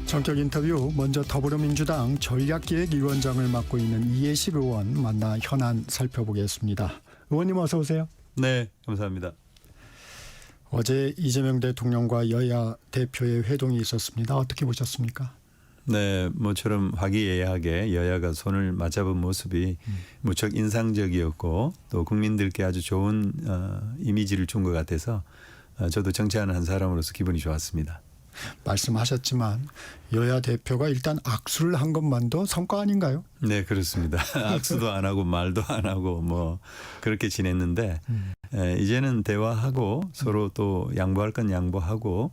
전격 인터뷰 먼저 더불어민주당 전략기획위원장을 맡고 있는 이해식 의원 만나 현안 살펴보겠습니다. 의원님 어서 오세요. 네, 감사합니다. 어제 이재명 대통령과 여야 대표의 회동이 있었습니다. 어떻게 보셨습니까? 네, 모처럼 화기애애하게 여야가 손을 맞잡은 모습이 무척 인상적이었고 또 국민들께 아주 좋은 이미지를 준 것 같아서 저도 정치하는 한 사람으로서 기분이 좋았습니다. 말씀하셨지만 여야 대표가 일단 악수를 한 것만도 성과 아닌가요? 네, 그렇습니다. 악수도 안 하고 말도 안 하고 뭐 그렇게 지냈는데 이제는 대화하고 서로 또 양보할 건 양보하고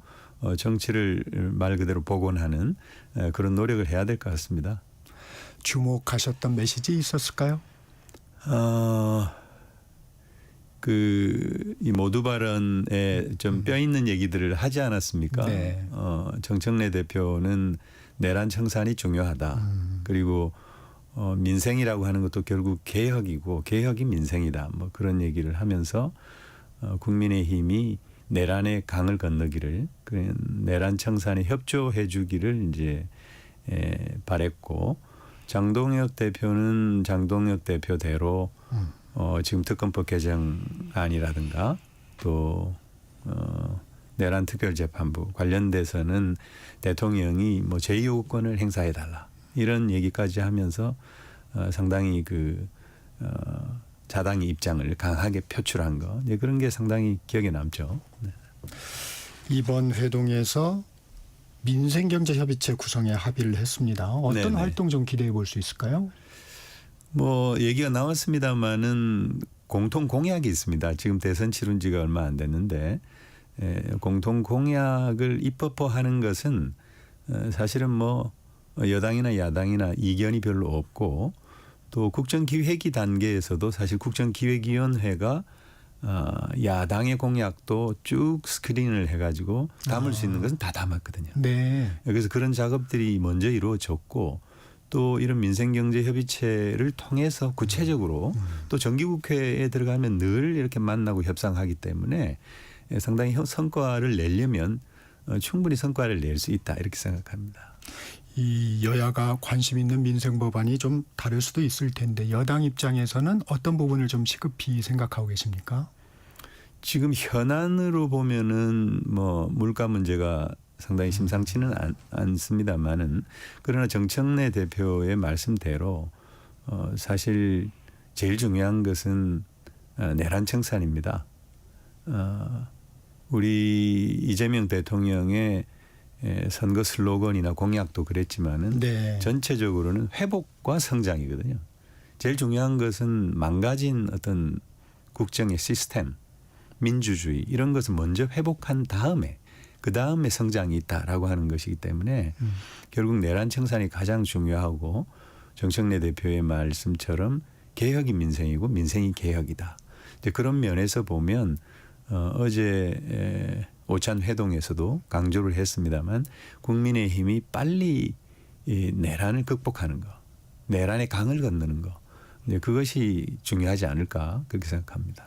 정치를 말 그대로 복원하는 그런 노력을 해야 될 것 같습니다. 주목하셨던 메시지 있었을까요? 이 모두 발언에 좀 뼈 있는 얘기들을 하지 않았습니까? 네. 정청래 대표는 내란 청산이 중요하다. 그리고 민생이라고 하는 것도 결국 개혁이고 개혁이 민생이다. 뭐 그런 얘기를 하면서 국민의힘이 내란의 강을 건너기를 그 내란 청산에 협조해 주기를 이제 바랬고 장동혁 대표는 장동혁 대표대로 지금 특검법 개정안이라든가 또 내란 특별재판부 관련돼서는 대통령이 뭐 제2요구권을 행사해달라 이런 얘기까지 하면서 상당히 자당의 입장을 강하게 표출한 거 그런 게 상당히 기억에 남죠. 네. 이번 회동에서 민생경제협의체 구성에 합의를 했습니다. 어떤 네네. 활동 좀 기대해 볼 수 있을까요? 뭐 얘기가 나왔습니다마는 공통 공약이 있습니다. 지금 대선 치른 지가 얼마 안 됐는데 공통 공약을 입법화하는 것은 사실은 뭐 여당이나 야당이나 이견이 별로 없고 또 국정기획위 단계에서도 사실 국정기획위원회가 야당의 공약도 쭉 스크린을 해가지고 담을 수 있는 것은 다 담았거든요. 네. 그래서 그런 작업들이 먼저 이루어졌고 또 이런 민생경제협의체를 통해서 구체적으로 또 정기국회에 들어가면 늘 이렇게 만나고 협상하기 때문에 상당히 성과를 내려면 충분히 성과를 낼 수 있다 이렇게 생각합니다. 이 여야가 관심 있는 민생 법안이 좀 다를 수도 있을 텐데 여당 입장에서는 어떤 부분을 좀 시급히 생각하고 계십니까? 지금 현안으로 보면은 뭐 물가 문제가 상당히 심상치는 않습니다만은 그러나 정청래 대표의 말씀대로 사실 제일 중요한 것은 내란 청산입니다. 우리 이재명 대통령의 선거 슬로건이나 공약도 그랬지만은 네. 전체적으로는 회복과 성장이거든요. 제일 중요한 것은 망가진 어떤 국정의 시스템, 민주주의 이런 것을 먼저 회복한 다음에 그 다음에 성장이 있다라고 하는 것이기 때문에 결국 내란 청산이 가장 중요하고 정청래 대표의 말씀처럼 개혁이 민생이고 민생이 개혁이다. 이제 그런 면에서 보면 어제 오찬 회동에서도 강조를 했습니다만 국민의힘이 빨리 이 내란을 극복하는 거, 내란의 강을 건너는 거, 이제 그것이 중요하지 않을까 그렇게 생각합니다.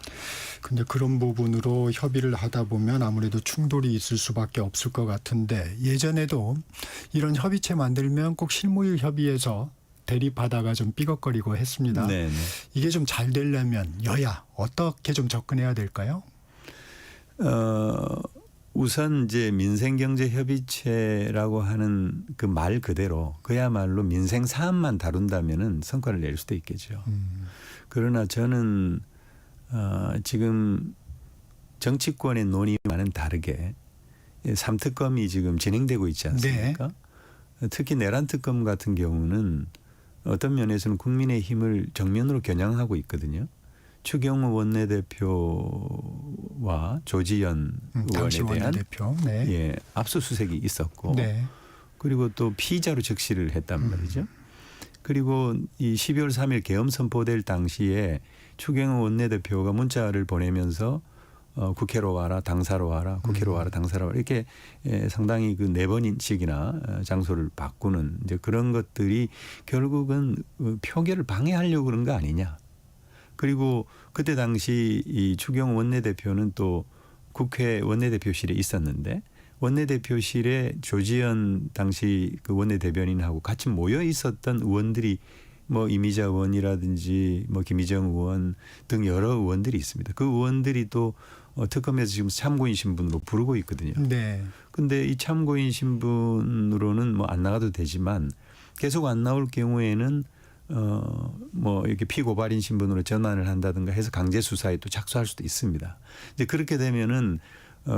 근데 그런 부분으로 협의를 하다 보면 아무래도 충돌이 있을 수밖에 없을 것 같은데 예전에도 이런 협의체 만들면 꼭 실무일 협의에서 대립하다가 좀 삐걱거리고 했습니다. 네네. 이게 좀 잘 되려면 여야 어떻게 좀 접근해야 될까요? 우선 이제 민생경제협의체라고 하는 그 말 그대로 그야말로 민생 사안만 다룬다면은 성과를 낼 수도 있겠죠. 그러나 저는 지금 정치권의 논의와는 다르게 3특검이 지금 진행되고 있지 않습니까? 네. 특히 내란특검 같은 경우는 어떤 면에서는 국민의힘을 정면으로 겨냥하고 있거든요. 추경호 원내대표와 조지현 의원에 대한 원내대표. 네. 압수수색이 있었고 네. 그리고 또 피의자로 적시를 했단 말이죠. 그리고 이 12월 3일 계엄 선포될 당시에 추경호 원내대표가 문자를 보내면서 국회로 와라, 당사로 와라, 국회로 와라, 당사로 와라 이렇게 상당히 그 4번씩이나 장소를 바꾸는 이제 그런 것들이 결국은 표결을 방해하려고 그런 거 아니냐. 그리고 그때 당시 이 추경호 원내대표는 또 국회 원내대표실에 있었는데 원내대표실에 조지현 당시 그 원내대변인하고 같이 모여 있었던 의원들이 뭐 이미자 의원이라든지 뭐 김희정 의원 등 여러 의원들이 있습니다. 그 의원들이 또 특검에서 지금 참고인 신분으로 부르고 있거든요. 네. 근데 이 참고인 신분으로는 뭐 안 나가도 되지만 계속 안 나올 경우에는 뭐 이렇게 피고발인 신분으로 전환을 한다든가 해서 강제 수사에 또 착수할 수도 있습니다. 이제 그렇게 되면은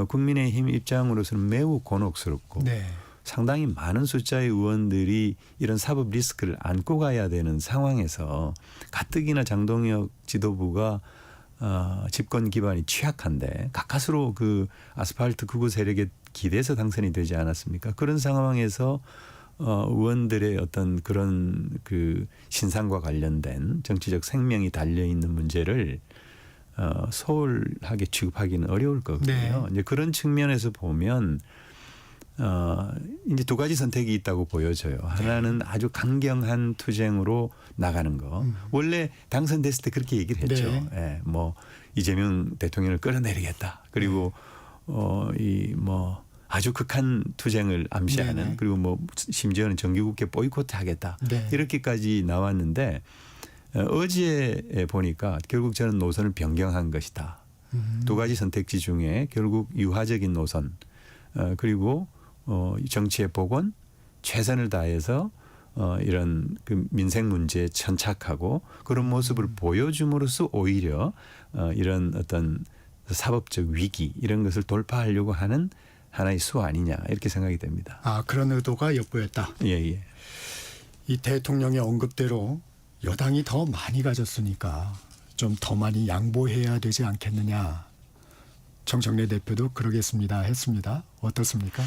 국민의힘 입장으로서는 매우 곤혹스럽고 네. 상당히 많은 숫자의 의원들이 이런 사법 리스크를 안고 가야 되는 상황에서 가뜩이나 장동혁 지도부가 집권 기반이 취약한데 가까스로 그 아스팔트 극우 세력에 기대서 당선이 되지 않았습니까? 그런 상황에서 의원들의 어떤 그런 그 신상과 관련된 정치적 생명이 달려 있는 문제를 소홀하게 취급하기는 어려울 거거든요. 네. 이제 그런 측면에서 보면 이제 두 가지 선택이 있다고 보여져요. 하나는 아주 강경한 투쟁으로 나가는 거. 원래 당선됐을 때 그렇게 얘기를 했죠. 네. 예, 뭐 이재명 대통령을 끌어내리겠다. 그리고 이 뭐 아주 극한 투쟁을 암시하는 네네. 그리고 뭐 심지어는 정기국회 보이콧하겠다. 네. 이렇게까지 나왔는데 어제 보니까 결국 저는 노선을 변경한 것이다. 두 가지 선택지 중에 결국 유화적인 노선 그리고 정치의 복원 최선을 다해서 이런 그 민생 문제에 천착하고 그런 모습을 보여줌으로써 오히려 이런 어떤 사법적 위기 이런 것을 돌파하려고 하는 하나의 수 아니냐 이렇게 생각이 됩니다. 아, 그런 의도가 엿보였다. 예. 이 대통령의 언급대로 여당이 더 많이 가졌으니까 좀 더 많이 양보해야 되지 않겠느냐. 정청래 대표도 그러겠습니다 했습니다. 어떻습니까?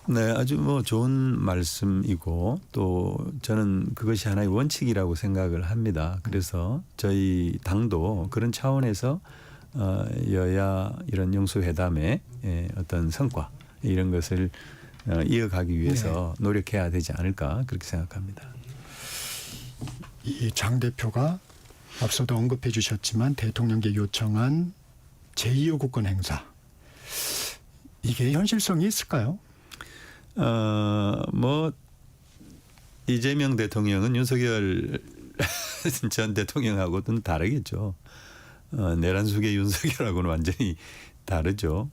네, 아주 뭐 좋은 말씀이고 또 저는 그것이 하나의 원칙이라고 생각을 합니다. 그래서 저희 당도 그런 차원에서 여야 이런 영수회담의 어떤 성과 이런 것을 이어가기 위해서 노력해야 되지 않을까 그렇게 생각합니다. 이 장 대표가 앞서도 언급해 주셨지만 대통령께 요청한 제2요구권 행사. 이게 현실성이 있을까요? 뭐 이재명 대통령은 윤석열 전 대통령하고는 다르겠죠. 내란 속의 윤석열하고는 완전히 다르죠.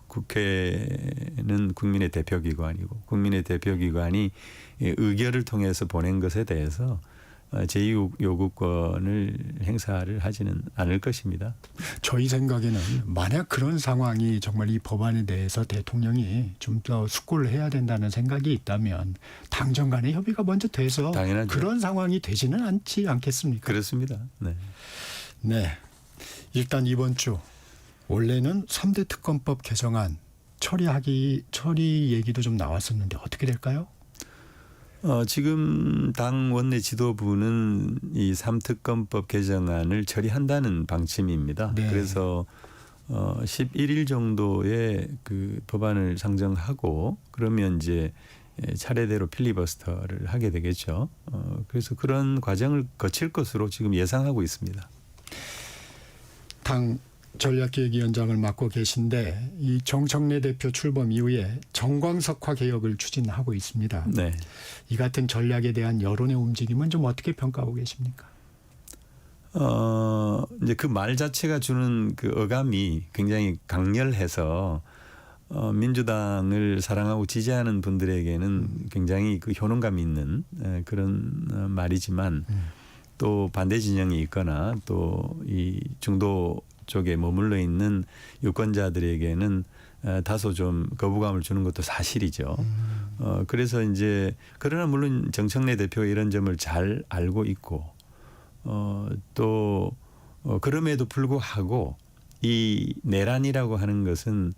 국회는 국민의 대표기관이고 국민의 대표기관이 의결을 통해서 보낸 것에 대해서 제2요구권을 행사를 하지는 않을 것입니다. 저희 생각에는 만약 그런 상황이 정말 이 법안에 대해서 대통령이 좀 더 숙고를 해야 된다는 생각이 있다면 당정 간의 협의가 먼저 돼서 당연하죠. 그런 상황이 되지는 않지 않겠습니까? 그렇습니다. 네. 네. 일단 이번 주 원래는 3대 특검법 개정안 처리 얘기도 좀 나왔었는데 어떻게 될까요? 지금 당 원내 지도부는 이 3특검법 개정안을 처리한다는 방침입니다. 네. 그래서 11일 정도의 그 법안을 상정하고 그러면 이제 차례대로 필리버스터를 하게 되겠죠. 그래서 그런 과정을 거칠 것으로 지금 예상하고 있습니다. 당 전략기획위원장을 맡고 계신데 이 정청래 대표 출범 이후에 정광석화 개혁을 추진하고 있습니다. 네. 이 같은 전략에 대한 여론의 움직임은 좀 어떻게 평가하고 계십니까? 이제 그 말 자체가 주는 그 어감이 굉장히 강렬해서 민주당을 사랑하고 지지하는 분들에게는 굉장히 그 효능감 있는 그런 말이지만 또 반대 진영이 있거나 또 이 중도 쪽에 머물러 있는 유권자들에게는 다소 좀 거부감을 주는 것도 사실이죠. 그래서 이제 그러나 물론 정청래 대표가 이런 점을 잘 알고 있고 또 그럼에도 불구하고 이 내란이라고 하는 것은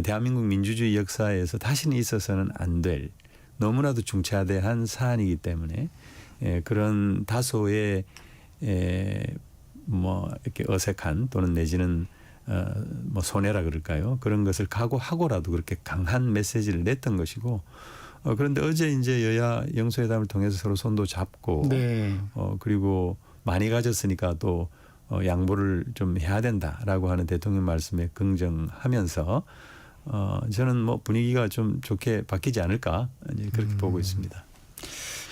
대한민국 민주주의 역사에서 다시는 있어서는 안 될 너무나도 중차대한 사안이기 때문에 그런 다소의 뭐 이렇게 어색한 또는 내지는 뭐 손해라 그럴까요? 그런 것을 각오하고라도 그렇게 강한 메시지를 냈던 것이고 그런데 어제 이제 여야 영수회담을 통해서 서로 손도 잡고 네. 그리고 많이 가졌으니까 또 양보를 좀 해야 된다라고 하는 대통령 말씀에 긍정하면서 저는 뭐 분위기가 좀 좋게 바뀌지 않을까 이제 그렇게 보고 있습니다.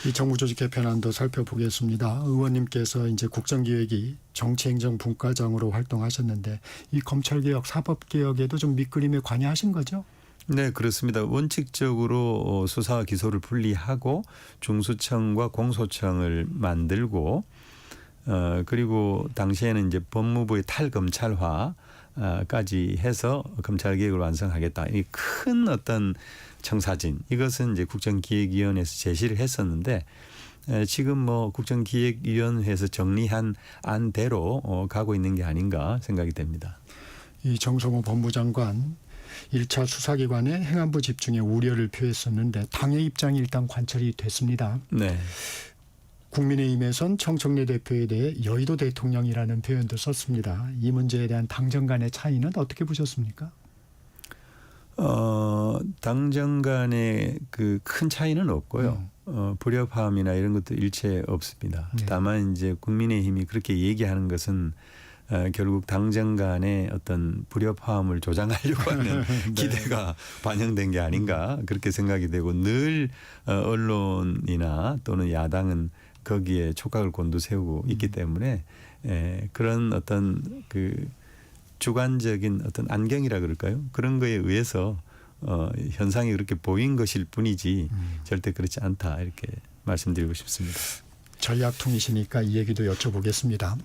이 정부조직 개편안도 살펴보겠습니다. 의원님께서 이제 국정기획위 정치행정분과장으로 활동하셨는데 이 검찰개혁, 사법개혁에도 좀 밑그림에 관여하신 거죠? 네, 그렇습니다. 원칙적으로 수사와 기소를 분리하고 중수청과 공소청을 만들고 그리고 당시에는 이제 법무부의 탈검찰화까지 해서 검찰개혁을 완성하겠다. 이 큰 어떤 청사진 이것은 이제 국정기획위원회에서 제시를 했었는데 지금 뭐 국정기획위원회에서 정리한 안대로 가고 있는 게 아닌가 생각이 됩니다. 이 정성호 법무장관 1차 수사기관의 행안부 집중에 우려를 표했었는데 당의 입장이 일단 관철이 됐습니다. 네. 국민의힘에선 청청래 대표에 대해 여의도 대통령이라는 표현도 썼습니다. 이 문제에 대한 당정 간의 차이는 어떻게 보셨습니까? 당정 간의 그 큰 차이는 없고요. 불협화음이나 이런 것도 일체 없습니다. 네. 다만 이제 국민의힘이 그렇게 얘기하는 것은 결국 당정 간의 어떤 불협화음을 조장하려고 하는 네. 기대가 반영된 게 아닌가 그렇게 생각이 되고 늘 언론이나 또는 야당은 거기에 촉각을 곤두세우고 있기 때문에 그런 어떤 그 주관적인 어떤 안경이라 그럴까요? 그런 거에 의해서 현상이 그렇게 보인 것일 뿐이지 절대 그렇지 않다 이렇게 말씀드리고 싶습니다. 전략통이시니까 이 얘기도 여쭤보겠습니다.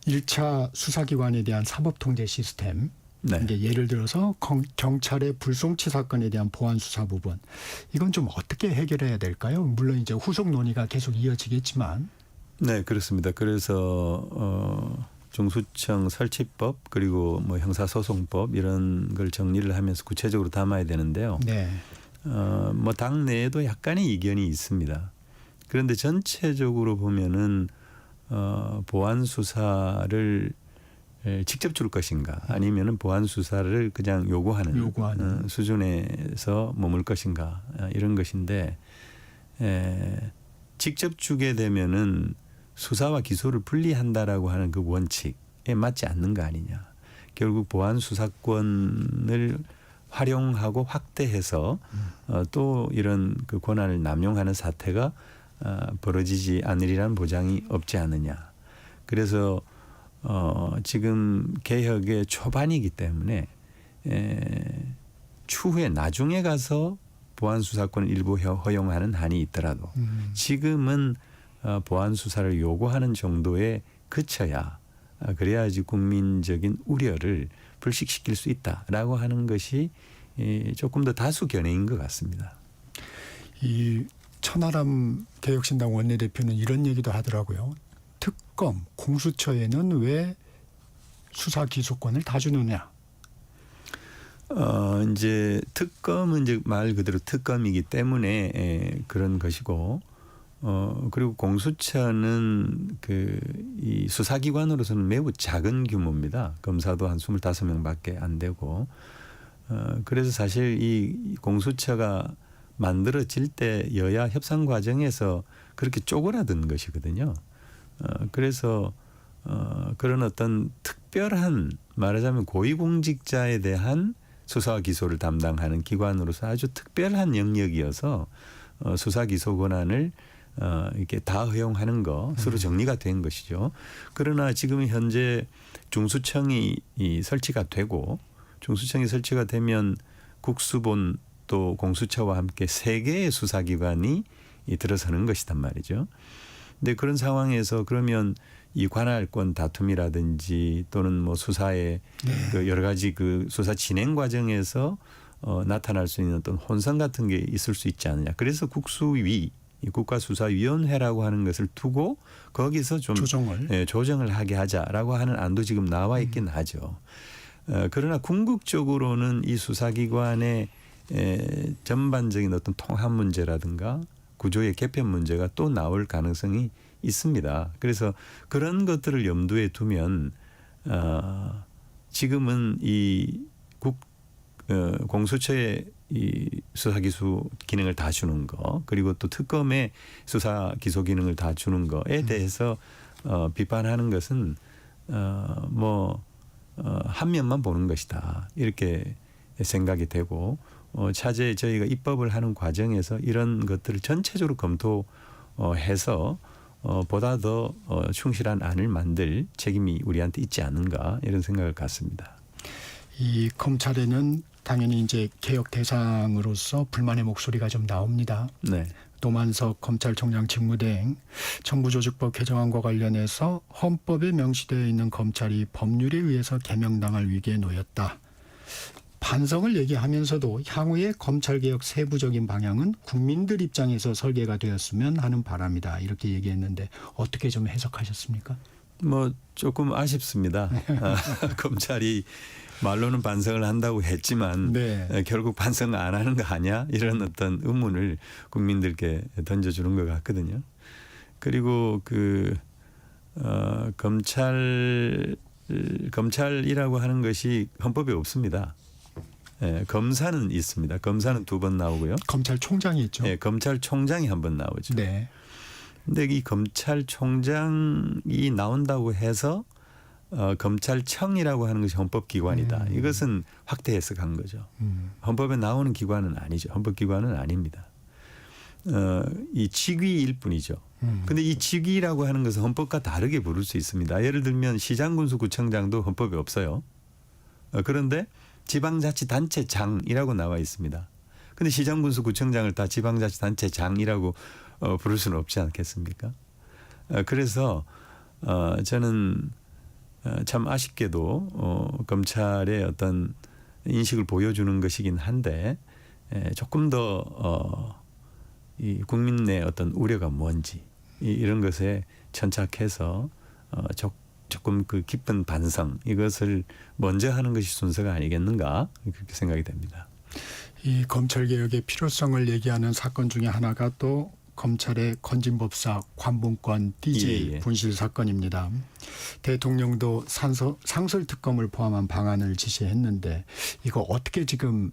1차 수사기관에 대한 사법통제 시스템, 네. 이제 예를 들어서 경찰의 불송치 사건에 대한 보안 수사 부분, 이건 좀 어떻게 해결해야 될까요? 물론 이제 후속 논의가 계속 이어지겠지만. 네, 그렇습니다. 그래서 중수청 설치법 그리고 뭐 형사소송법 이런 걸 정리를 하면서 구체적으로 담아야 되는데요. 네. 뭐 당내에도 약간의 이견이 있습니다. 그런데 전체적으로 보면은 보안 수사를 직접 줄 것인가 아니면은 보안 수사를 그냥 요구하는 수준에서 머물 것인가 이런 것인데 직접 주게 되면은 수사와 기소를 분리한다라고 하는 그 원칙에 맞지 않는 거 아니냐. 결국 보안 수사권을 활용하고 확대해서 또 이런 그 권한을 남용하는 사태가 벌어지지 않으리라는 보장이 없지 않느냐. 그래서 지금 개혁의 초반이기 때문에 추후에 나중에 가서 보안 수사권을 일부 허용하는 한이 있더라도 지금은 보안 수사를 요구하는 정도에 그쳐야 그래야지 국민적인 우려를 불식시킬 수 있다라고 하는 것이 조금 더 다수 견해인 것 같습니다. 이 천하람 개혁신당 원내대표는 이런 얘기도 하더라고요. 특검, 공수처에는 왜 수사 기소권을 다 주느냐? 이제 특검은 이제 말 그대로 특검이기 때문에 그런 것이고, 그리고 공수처는 이 수사기관으로서는 매우 작은 규모입니다. 검사도 한 25명밖에 안 되고, 그래서 사실 이 공수처가 만들어질 때 여야 협상 과정에서 그렇게 쪼그라든 것이거든요. 그래서 그런 어떤 특별한 말하자면 고위공직자에 대한 수사와 기소를 담당하는 기관으로서 아주 특별한 영역이어서 수사 기소 권한을 이렇게 다 허용하는 것으로 정리가 된 것이죠. 그러나 지금 현재 중수청이 설치가 되고 중수청이 설치가 되면 국수본 또 공수처와 함께 3개의 수사기관이 들어서는 것이단 말이죠. 근데 그런 상황에서 그러면 이 관할권 다툼이라든지 또는 뭐 수사의 그 여러 가지 그 수사 진행 과정에서 나타날 수 있는 어떤 혼선 같은 게 있을 수 있지 않느냐. 그래서 국수위, 국가수사위원회라고 하는 것을 두고 거기서 좀 조정을 하게 하자라고 하는 안도 지금 나와 있긴 하죠. 그러나 궁극적으로는 이 수사기관의 전반적인 어떤 통합 문제라든가 구조의 개편 문제가 또 나올 가능성이 있습니다. 그래서 그런 것들을 염두에 두면 지금은 이 공수처의 이 수사기소 기능을 다 주는 거 그리고 또 특검의 수사기소 기능을 다 주는 거에 대해서 비판하는 것은 한 면만 보는 것이다. 이렇게 생각이 되고 차제 저희가 입법을 하는 과정에서 이런 것들을 전체적으로 검토해서 보다 더 충실한 안을 만들 책임이 우리한테 있지 않은가 이런 생각을 갖습니다. 이 검찰에는 당연히 이제 개혁 대상으로서 불만의 목소리가 좀 나옵니다. 네. 노만석 검찰총장 직무대행 정부조직법 개정안과 관련해서 헌법에 명시되어 있는 검찰이 법률에 의해서 개명당할 위기에 놓였다. 반성을 얘기하면서도 향후의 검찰개혁 세부적인 방향은 국민들 입장에서 설계가 되었으면 하는 바람이다. 이렇게 얘기했는데 어떻게 좀 해석하셨습니까? 뭐 조금 아쉽습니다. 검찰이 말로는 반성을 한다고 했지만 네. 결국 반성 안 하는 거 아니야? 이런 어떤 의문을 국민들께 던져주는 것 같거든요. 그리고 검찰이라고 하는 것이 헌법에 없습니다. 검사는 있습니다. 검사는 2번 나오고요. 검찰총장이 있죠. 검찰총장이 1번 나오죠. 네. 근데 이 검찰총장이 나온다고 해서 검찰청이라고 하는 것이 헌법기관이다. 이것은 확대 해석한 거죠. 헌법에 나오는 기관은 아니죠. 헌법기관은 아닙니다. 이 직위일 뿐이죠. 근데 이 직위라고 하는 것은 헌법과 다르게 부를 수 있습니다. 예를 들면 시장군수구청장도 헌법에 없어요. 그런데 지방자치단체장이라고 나와 있습니다. 근데 시장군수구청장을 다 지방자치단체장이라고 부를 수는 없지 않겠습니까? 그래서 저는 참 아쉽게도 검찰의 어떤 인식을 보여주는 것이긴 한데 조금 더 이 국민의 어떤 우려가 뭔지 이런 것에 천착해서 조금 그 깊은 반성 이것을 먼저 하는 것이 순서가 아니겠는가 그렇게 생각이 됩니다. 이 검찰개혁의 필요성을 얘기하는 사건 중에 하나가 또 검찰의 건진법사 관봉권 DJ 분실 사건입니다. 대통령도 상설특검을 포함한 방안을 지시했는데 이거 어떻게 지금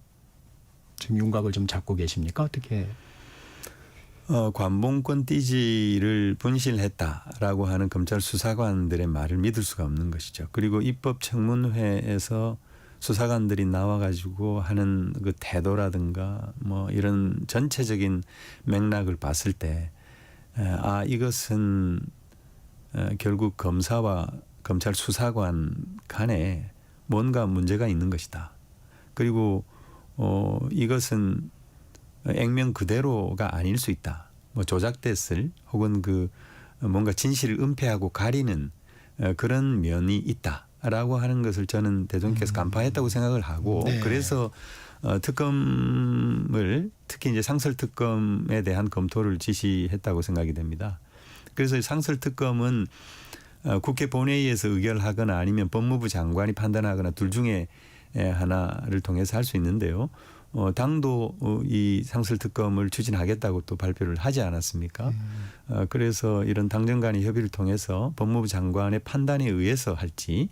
윤곽을 좀 잡고 계십니까? 어떻게? 관봉권 DG를 분실했다라고 하는 검찰 수사관들의 말을 믿을 수가 없는 것이죠. 그리고 입법청문회에서 수사관들이 나와가지고 하는 그 태도라든가 뭐 이런 전체적인 맥락을 봤을 때 이것은 결국 검사와 검찰 수사관 간에 뭔가 문제가 있는 것이다. 그리고 이것은 액면 그대로가 아닐 수 있다. 뭐 조작됐을 혹은 뭔가 진실을 은폐하고 가리는 그런 면이 있다라고 하는 것을 저는 대통령께서 간파했다고 생각을 하고 네. 그래서 특검을 특히 이제 상설특검에 대한 검토를 지시했다고 생각이 됩니다. 그래서 상설특검은 국회 본회의에서 의결하거나 아니면 법무부 장관이 판단하거나 둘 중에 하나를 통해서 할 수 있는데요. 당도 이 상설특검을 추진하겠다고 또 발표를 하지 않았습니까? 그래서 이런 당정 간의 협의를 통해서 법무부 장관의 판단에 의해서 할지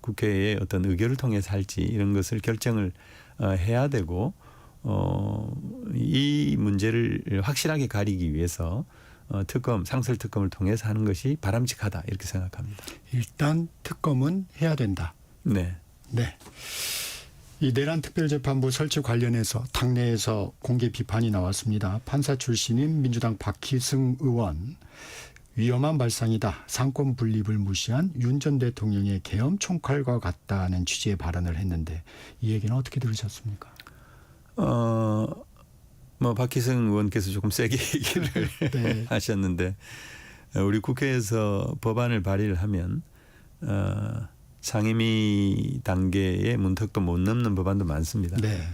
국회의 어떤 의결을 통해서 할지 이런 것을 결정을 해야 되고 이 문제를 확실하게 가리기 위해서 상설특검을 통해서 하는 것이 바람직하다 이렇게 생각합니다. 일단 특검은 해야 된다. 네. 네. 이 내란 특별재판부 설치 관련해서 당내에서 공개 비판이 나왔습니다. 판사 출신인 민주당 박희승 의원 위험한 발상이다. 상권 분립을 무시한 윤 전 대통령의 계엄 총칼과 같다는 취지의 발언을 했는데 이 얘기는 어떻게 들으셨습니까? 뭐 박희승 의원께서 조금 세게 얘기를 네. 하셨는데 우리 국회에서 법안을 발의를 하면 상임위 단계의 문턱도 못 넘는 법안도 많습니다. 네.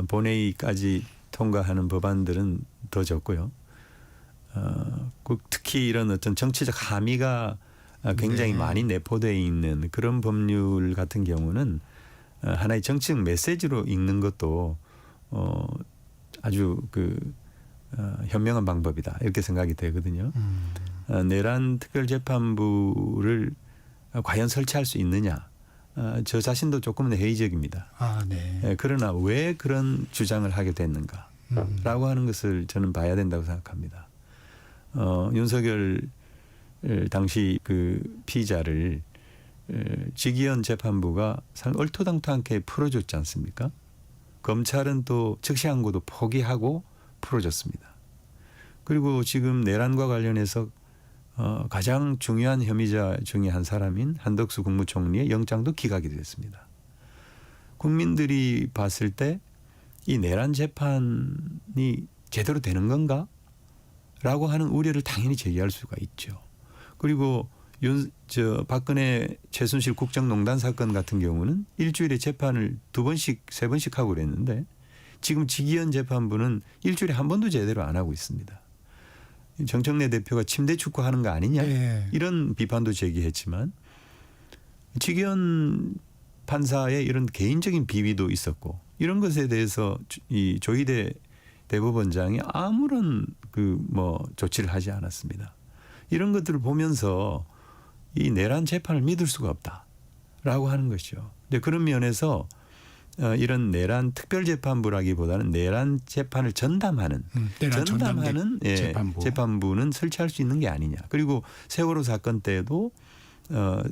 본회의까지 통과하는 법안들은 더 적고요. 특히 이런 어떤 정치적 함의가 굉장히 네. 많이 내포되어 있는 그런 법률 같은 경우는 하나의 정치적 메시지로 읽는 것도 아주 현명한 방법이다 이렇게 생각이 되거든요. 내란 특별재판부를 과연 설치할 수 있느냐? 저 자신도 조금은 회의적입니다. 네. 그러나 왜 그런 주장을 하게 됐는가라고 하는 것을 저는 봐야 된다고 생각합니다. 윤석열 당시 그 피의자를 지기현 재판부가 상 얼토당토하게 풀어줬지 않습니까? 검찰은 또 즉시항고도 포기하고 풀어줬습니다. 그리고 지금 내란과 관련해서 가장 중요한 혐의자 중에 한 사람인 한덕수 국무총리의 영장도 기각이 됐습니다. 국민들이 봤을 때 이 내란 재판이 제대로 되는 건가? 라고 하는 우려를 당연히 제기할 수가 있죠. 그리고 박근혜 최순실 국정농단 사건 같은 경우는 일주일에 재판을 2번씩 3번씩 하고 그랬는데 지금 지기현 재판부는 일주일에 한 번도 제대로 안 하고 있습니다. 정청래 대표가 침대 축구하는 거 아니냐 네. 이런 비판도 제기했지만 지기현 판사의 이런 개인적인 비위도 있었고 이런 것에 대해서 이 조희대 대법원장이 아무런 조치를 하지 않았습니다. 이런 것들을 보면서 이 내란 재판을 믿을 수가 없다라고 하는 것이죠. 근데 그런 면에서 이런 내란 특별재판부라기보다는 내란 재판을 전담하는 재판부는 설치할 수 있는 게 아니냐. 그리고 세월호 사건 때도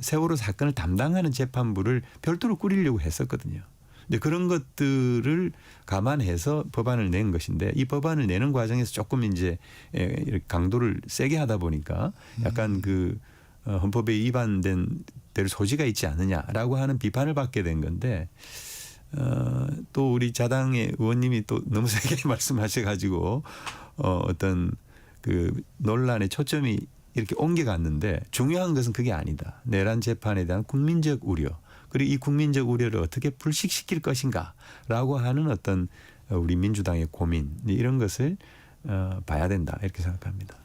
세월호 사건을 담당하는 재판부를 별도로 꾸리려고 했었거든요. 근데 그런 것들을 감안해서 법안을 낸 것인데 이 법안을 내는 과정에서 조금 이제 이렇게 강도를 세게 하다 보니까 약간 헌법에 위반된 될 소지가 있지 않느냐라고 하는 비판을 받게 된 건데 또 우리 자당의 의원님이 또 너무 세게 말씀하셔가지고 어떤 논란의 초점이 이렇게 옮겨갔는데 중요한 것은 그게 아니다. 내란 재판에 대한 국민적 우려 그리고 이 국민적 우려를 어떻게 불식시킬 것인가라고 하는 어떤 우리 민주당의 고민 이런 것을 봐야 된다 이렇게 생각합니다.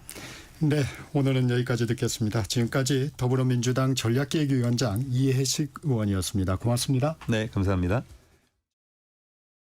네, 오늘은 여기까지 듣겠습니다. 지금까지 더불어민주당 전략기획위원장 이해식 의원이었습니다. 고맙습니다. 네, 감사합니다.